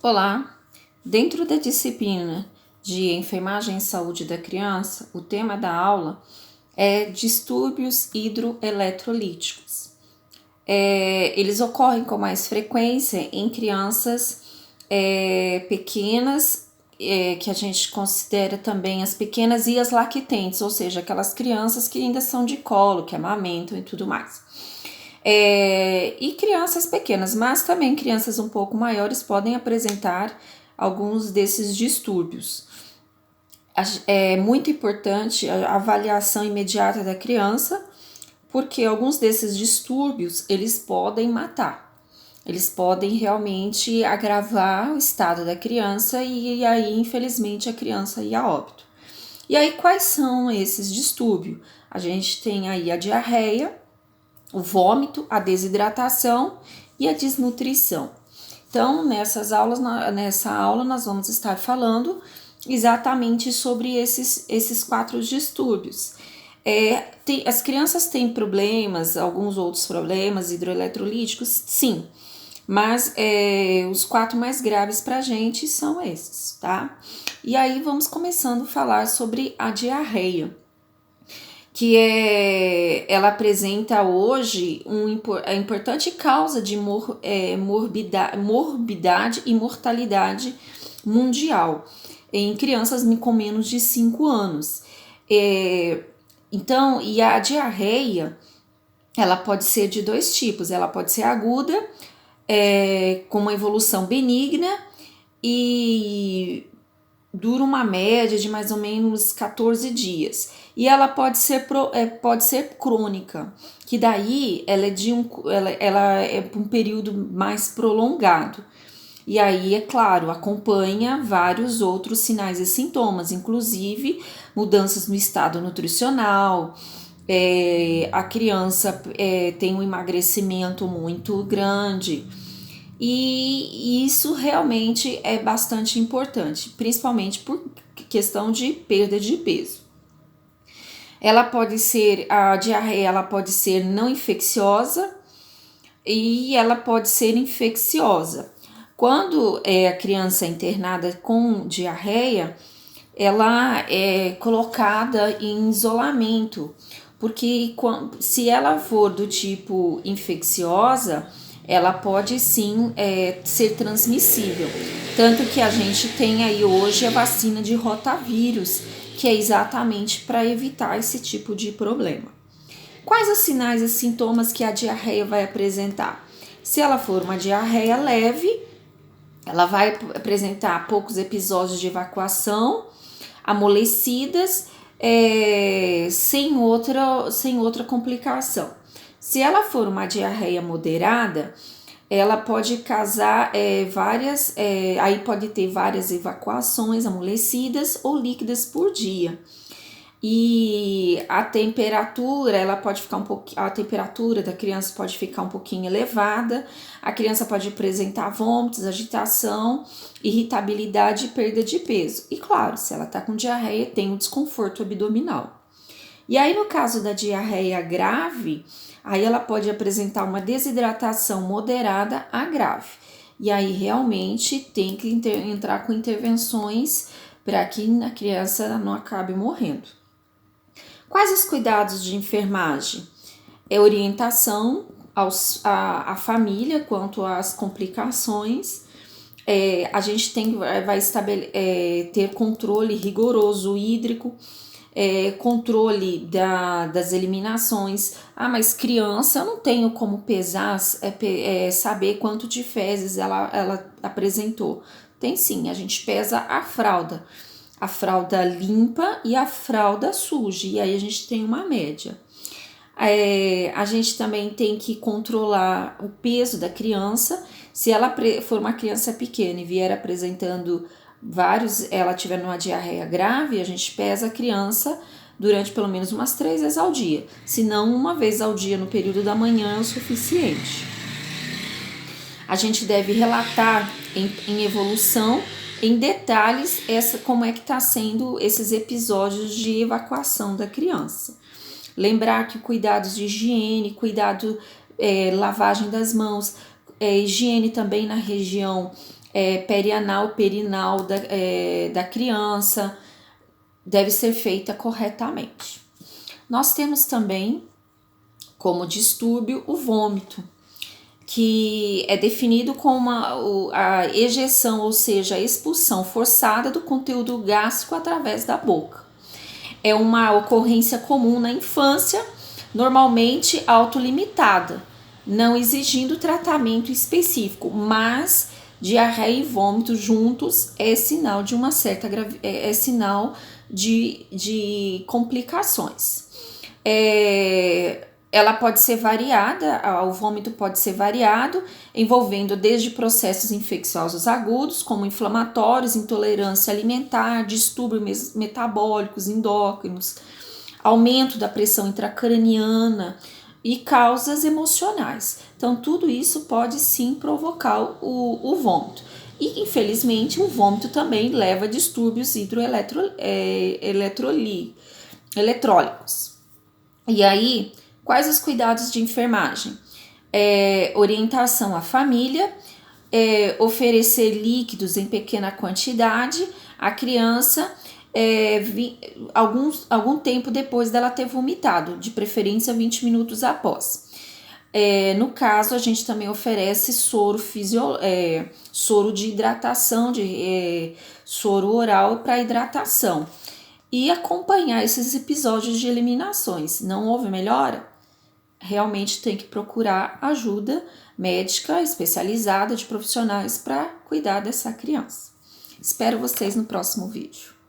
Olá! Dentro da disciplina de Enfermagem e Saúde da Criança, o tema da aula é distúrbios hidroeletrolíticos. Eles ocorrem com mais frequência em crianças pequenas, que a gente considera também as pequenas e as lactentes, ou seja, aquelas crianças que ainda são de colo, que amamentam e tudo mais. E crianças pequenas, mas também crianças um pouco maiores podem apresentar alguns desses distúrbios. É muito importante a avaliação imediata da criança, porque alguns desses distúrbios eles podem matar. Eles podem realmente agravar o estado da criança e aí, infelizmente, a criança ir a óbito. E aí, quais são esses distúrbios? A gente tem aí a diarreia, o vômito, a desidratação e a desnutrição. Então, nessa aula nós vamos estar falando exatamente sobre esses 4 distúrbios. As crianças têm problemas, alguns outros problemas hidroeletrolíticos, sim, mas os 4 mais graves para a gente são esses, tá? E aí vamos começando a falar sobre a diarreia, que ela apresenta hoje a importante causa de morbidade e mortalidade mundial em crianças com menos de 5 anos. Então, e a diarreia, ela pode ser de 2 tipos, ela pode ser aguda, com uma evolução benigna e dura uma média de mais ou menos 14 dias. E ela pode ser crônica, que daí ela é por um período mais prolongado. E aí, é claro, acompanha vários outros sinais e sintomas, inclusive mudanças no estado nutricional, a criança tem um emagrecimento muito grande. E isso realmente é bastante importante, principalmente por questão de perda de peso. A diarreia ela pode ser não infecciosa e ela pode ser infecciosa. Quando a criança é internada com diarreia, ela é colocada em isolamento, porque se ela for do tipo infecciosa, ela pode sim ser transmissível. Tanto que a gente tem aí hoje a vacina de rotavírus, que é exatamente para evitar esse tipo de problema. Quais os sinais e sintomas que a diarreia vai apresentar? Se ela for uma diarreia leve, ela vai apresentar poucos episódios de evacuação, amolecidas, sem outra complicação. Se ela for uma diarreia moderada, ela pode causar aí pode ter várias evacuações amolecidas ou líquidas por dia. E a temperatura, a temperatura da criança pode ficar um pouquinho elevada, a criança pode apresentar vômitos, agitação, irritabilidade e perda de peso. E claro, se ela tá com diarreia, tem um desconforto abdominal. E aí, no caso da diarreia grave, aí ela pode apresentar uma desidratação moderada a grave. E aí, realmente, tem que entrar com intervenções para que a criança não acabe morrendo. Quais os cuidados de enfermagem? Orientação à família quanto às complicações. A gente vai ter controle rigoroso hídrico, controle das eliminações. Mas criança, eu não tenho como pesar, saber quanto de fezes ela apresentou. Tem sim, a gente pesa a fralda limpa e a fralda suja, e aí a gente tem uma média. A gente também tem que controlar o peso da criança. Se ela for uma criança pequena e vier apresentando ela tiver numa diarreia grave, a gente pesa a criança durante pelo menos umas 3 vezes ao dia. Se não, uma vez ao dia no período da manhã é o suficiente. A gente deve relatar em evolução, em detalhes, como é que está sendo esses episódios de evacuação da criança. Lembrar que cuidados de higiene, lavagem das mãos, higiene também na região perianal, perinal da criança deve ser feita corretamente. Nós temos também como distúrbio o vômito, que é definido como a ejeção, ou seja, a expulsão forçada do conteúdo gástrico através da boca. É uma ocorrência comum na infância, normalmente autolimitada, não exigindo tratamento específico, mas diarreia e vômito juntos é sinal de uma certa é sinal de complicações. Ela pode ser variada, o vômito pode ser variado, envolvendo desde processos infecciosos agudos, como inflamatórios, intolerância alimentar, distúrbios metabólicos endócrinos, aumento da pressão intracraniana e causas emocionais. Então, tudo isso pode sim provocar o vômito. E, infelizmente, o vômito também leva a distúrbios eletrólicos. E aí, quais os cuidados de enfermagem? Orientação à família, oferecer líquidos em pequena quantidade à criança algum tempo depois dela ter vomitado, de preferência 20 minutos após. No caso, a gente também oferece soro de hidratação, soro oral para hidratação. E acompanhar esses episódios de eliminações. Não houve melhora? Realmente tem que procurar ajuda médica especializada de profissionais para cuidar dessa criança. Espero vocês no próximo vídeo.